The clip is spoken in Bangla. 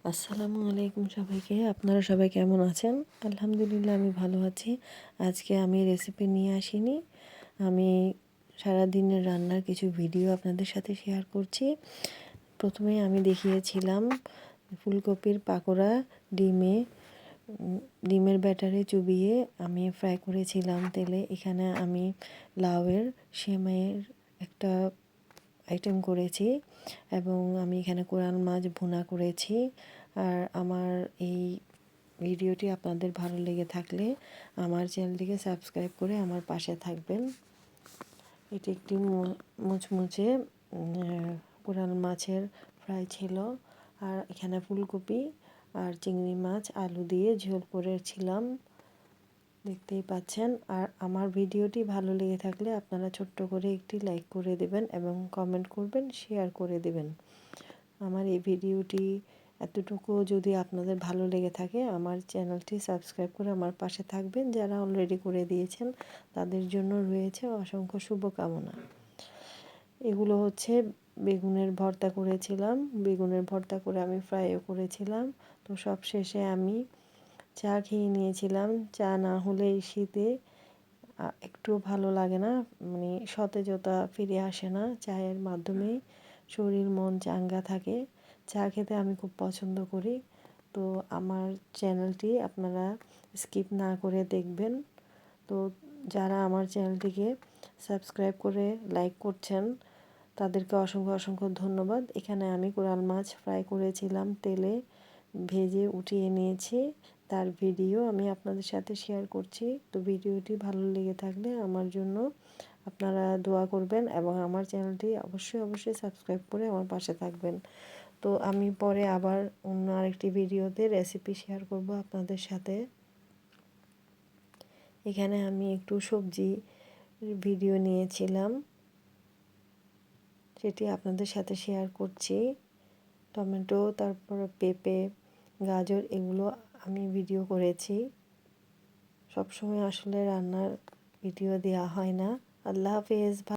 আসসালামু আলাইকুম সবাইকে। আপনারা সবাই কেমন আছেন? আলহামদুলিল্লাহ আমি ভালো আছি। আজকে আমি রেসিপি নিয়ে আসিনি। আমি সারাদিনের রান্নার কিছু ভিডিও আপনাদের সাথে শেয়ার করছি। প্রথমে আমি দেখিয়েছিলাম ফুলকপির পাকোড়া ডিমের ব্যাটারে চুবিয়ে আমি ফ্রাই করেছিলাম তেলে। এখানে আমি লাউয়ের সেমাইয়ের একটা আইটেম করেছি এবং আমি এখানে কোরাল মাছ ভুনা করেছি। আর আমার এই ভিডিওটি আপনাদের ভালো লেগে থাকলে আমার চ্যানেলটিকে সাবস্ক্রাইব করে আমার পাশে থাকবেন। এটি একটি মুচমুচে কোরাল মাছের ফ্রাই ছিল। আর এখানে ফুলকপি আর চিংড়ি মাছ আলু দিয়ে ঝোল করেছিলাম, দেখতেই পাচ্ছেন। আর আমার ভিডিওটি ভালো লেগে থাকলে আপনারা ছোট্ট করে একটি লাইক করে দেবেন এবং কমেন্ট করবেন, শেয়ার করে দেবেন। আমার এই ভিডিওটি এতটুকু যদি আপনাদের ভালো লেগে থাকে আমার চ্যানেলটি সাবস্ক্রাইব করে আমার পাশে থাকবেন। যারা অলরেডি করে দিয়েছেন তাদের জন্য রয়েছে অসংখ্য শুভকামনা। এগুলো হচ্ছে বেগুনের ভর্তা করেছিলাম, বেগুনের ভর্তা করে আমি ফ্রাইও করেছিলাম। তো সব শেষে আমি চা খেয়ে নিয়েছিলাম। চা না হলে এই শীতে একটুও ভালো লাগে না, মানে সতেজতা ফিরে আসে না। চায়ের মাধ্যমেই শরীর মন চাঙ্গা থাকে। চা খেতে আমি খুব পছন্দ করি। তো আমার চ্যানেলটি আপনারা স্কিপ না করে দেখবেন। তো যারা আমার চ্যানেলটিকে সাবস্ক্রাইব করে লাইক করছেন তাদেরকে অসংখ্য ধন্যবাদ। এখানে আমি কোরাল মাছ ফ্রাই করেছিলাম, তেলে ভেজে উঠিয়ে নিয়েছি। তার ভিডিও আমি আপনাদের সাথে শেয়ার করছি। তো ভিডিওটি ভালো লেগে থাকলে আমার জন্য আপনারা দোয়া করবেন এবং আমার চ্যানেলটি অবশ্যই সাবস্ক্রাইব করে আমার পাশে থাকবেন। তো আমি পরে আবার অন্য আরেকটি ভিডিওতে রেসিপি শেয়ার করব আপনাদের সাথে। এখানে আমি একটু সবজি ভিডিও নিয়েছিলাম, সেটি আপনাদের সাথে শেয়ার করছি। টমেটো, তারপর পেঁপে, গাজর এগুলো আমি ভিডিও করেছি। সবসময় আসলে রান্নার ভিডিও দেওয়া হয় না। আল্লাহ হাফেজ।